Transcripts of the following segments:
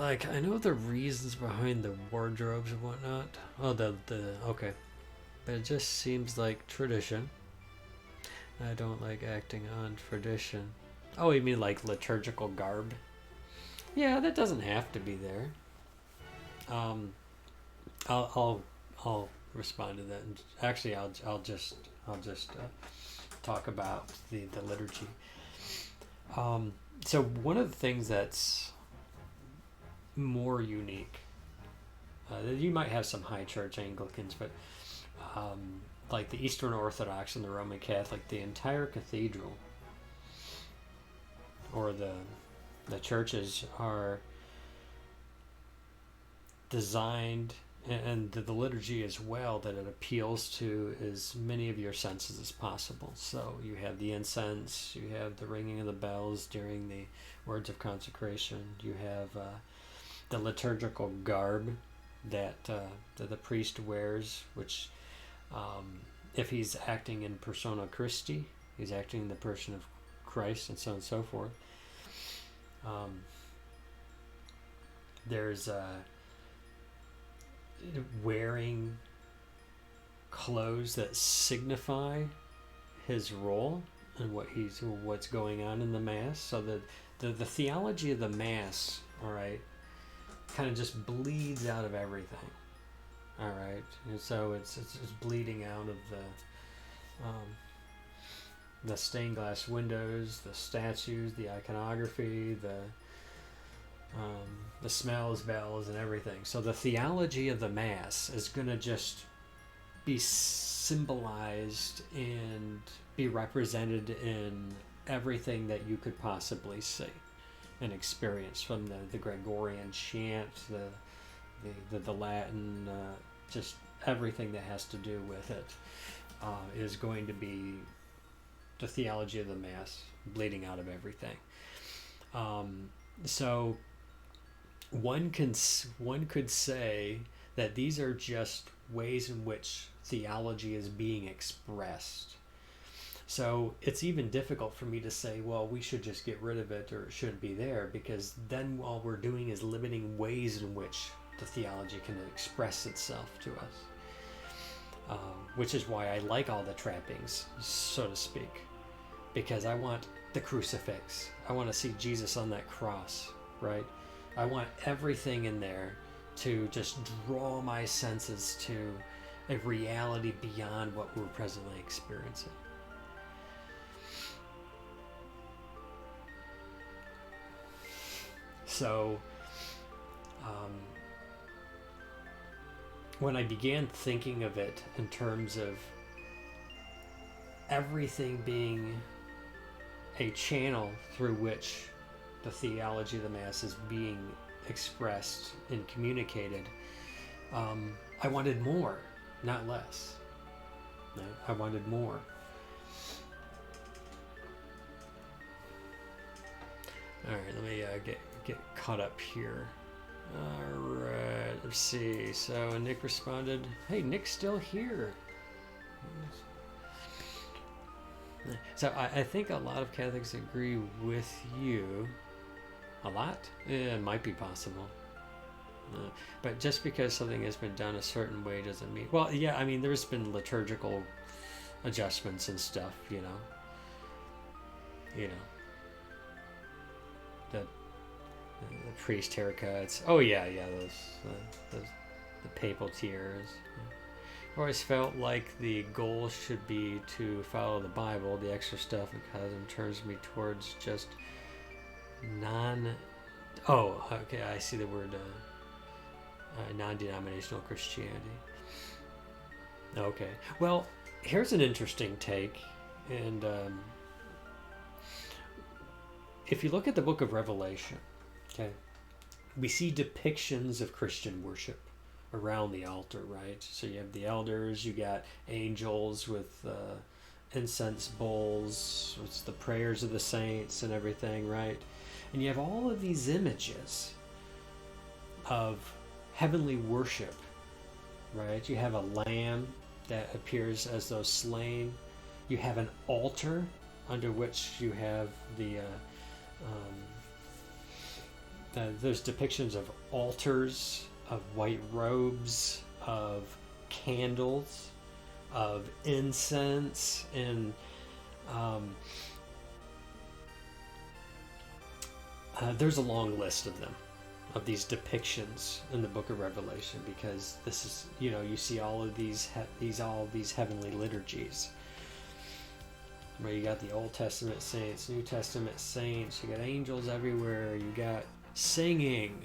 like, I know the reasons behind the wardrobes and whatnot. Oh, okay. But it just seems like tradition. I don't like acting on tradition. Oh, you mean like liturgical garb? Yeah, that doesn't have to be there. Um, I'll respond to that. And actually, I'll just talk about the liturgy. So one of the things that's more unique, you might have some high church Anglicans, but like the Eastern Orthodox and the Roman Catholic, the entire cathedral or the churches are designed, and the liturgy as well, that it appeals to as many of your senses as possible. So you have the incense, you have the ringing of the bells during the words of consecration, you have the liturgical garb that the priest wears, which if he's acting in persona Christi, he's acting in the person of Christ, and so on and so forth. There's wearing clothes that signify his role and what's going on in the mass. So the theology of the mass, all right, kind of just bleeds out of everything. All right, and so it's bleeding out of the stained glass windows, the statues, the iconography, the smells, bells, and everything. So the theology of the Mass is going to just be symbolized and be represented in everything that you could possibly see and experience, from the Gregorian chant, the Latin, just everything that has to do with it is going to be the theology of the Mass bleeding out of everything. So one could say that these are just ways in which theology is being expressed. So it's even difficult for me to say, well, we should just get rid of it, or it shouldn't be there, because then all we're doing is limiting ways in which the theology can express itself to us. Which is why I like all the trappings, so to speak, because I want the crucifix. I want to see Jesus on that cross, right? I want everything in there to just draw my senses to a reality beyond what we're presently experiencing. So, when I began thinking of it in terms of everything being a channel through which the theology of the Mass is being expressed and communicated, I wanted more, not less. I wanted more. All right, let me get caught up here. All right, let's see. So Nick responded, "Hey, Nick's still here." So I think a lot of Catholics agree with you. A lot? Yeah, it might be possible. But just because something has been done a certain way doesn't mean... Well, yeah, I mean, there's been liturgical adjustments and stuff, you know. The priest haircuts. Oh, yeah, those the papal tiaras. I always felt like the goal should be to follow the Bible. The extra stuff in Catechism turns me towards just Oh, okay, I see the word non-denominational Christianity. Okay, well, here's an interesting take, and if you look at the book of Revelation, okay, we see depictions of Christian worship around the altar, right? So you have the elders, you got angels with incense bowls, it's the prayers of the saints and everything, right? And you have all of these images of heavenly worship, right? You have a lamb that appears as though slain. You have an altar under which you have there's depictions of altars, of white robes, of candles, of incense, and there's a long list of them, of these depictions in the Book of Revelation, because this is, you see all of these heavenly liturgies. Where you got the Old Testament saints, New Testament saints, you got angels everywhere, you got singing,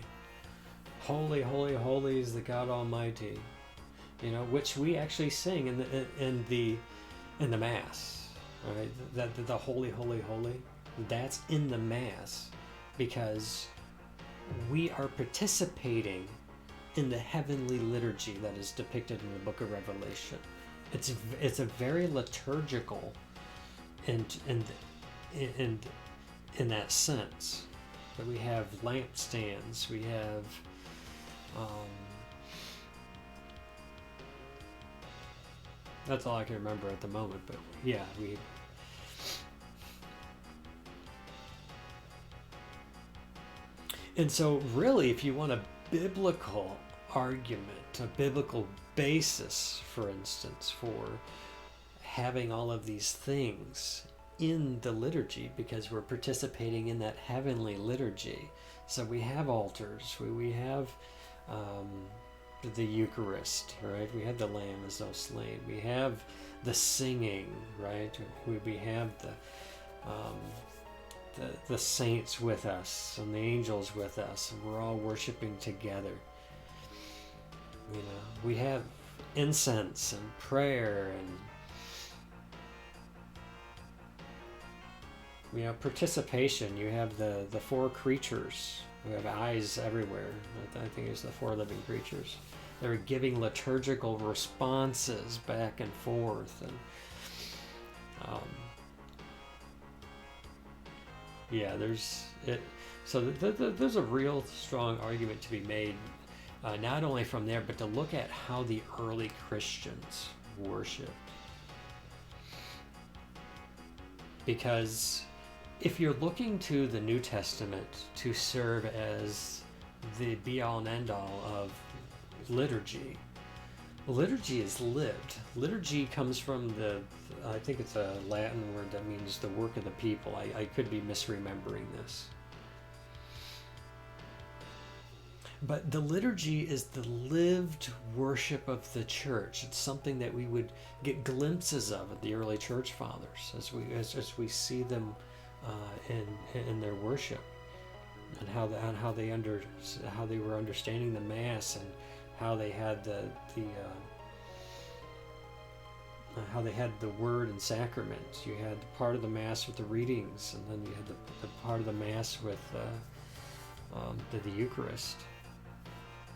holy, holy, holy is the God Almighty, which we actually sing in the Mass, right? That the holy, holy, holy, that's in the Mass, because we are participating in the heavenly liturgy that is depicted in the Book of Revelation. It's a very liturgical, and in that sense, that we have lampstands, we have that's all I can remember at the moment, but yeah, and so really, if you want a biblical argument, a biblical basis, for instance, for having all of these things in the liturgy, because we're participating in that heavenly liturgy. So we have altars, we have the Eucharist, right? We have the Lamb as though slain. We have the singing, right? We have the saints with us and the angels with us, and we're all worshiping together. We have incense and prayer, and participation. You have the four creatures who have eyes everywhere. I think it's the four living creatures. They're giving liturgical responses back and forth, and there's it. So there's a real strong argument to be made, not only from there, but to look at how the early Christians worshiped. Because if you're looking to the New Testament to serve as the be-all and end-all of liturgy, liturgy is lived. Liturgy comes from I think it's a Latin word that means the work of the people. I could be misremembering this. But the liturgy is the lived worship of the church. It's something that we would get glimpses of at the early church fathers as we see them in their worship, and how they were understanding the Mass, and how they had how they had the Word and Sacraments. You had part of the Mass with the readings, and then you had the part of the Mass with the Eucharist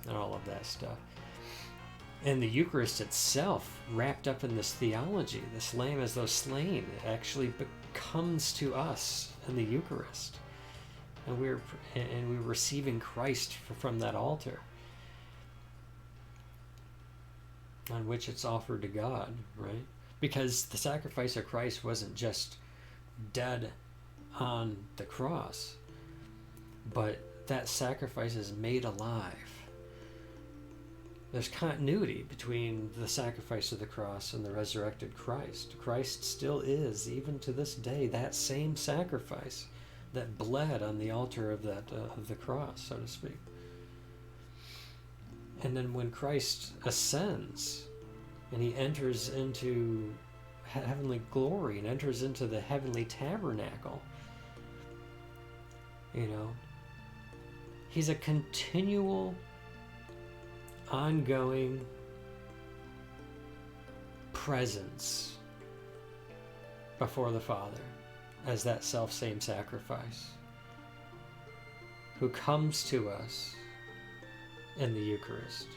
and all of that stuff. And the Eucharist itself, wrapped up in this theology, this Lamb as though slain, actually comes to us in the Eucharist, and we're receiving Christ from that altar on which it's offered to God, right? Because the sacrifice of Christ wasn't just dead on the cross, but that sacrifice is made alive. There's continuity between the sacrifice of the cross and the resurrected Christ. Christ still is, even to this day, that same sacrifice that bled on the altar of the cross, so to speak. And then when Christ ascends and he enters into heavenly glory and enters into the heavenly tabernacle, he's a continual, ongoing presence before the Father as that self-same sacrifice, who comes to us in the Eucharist.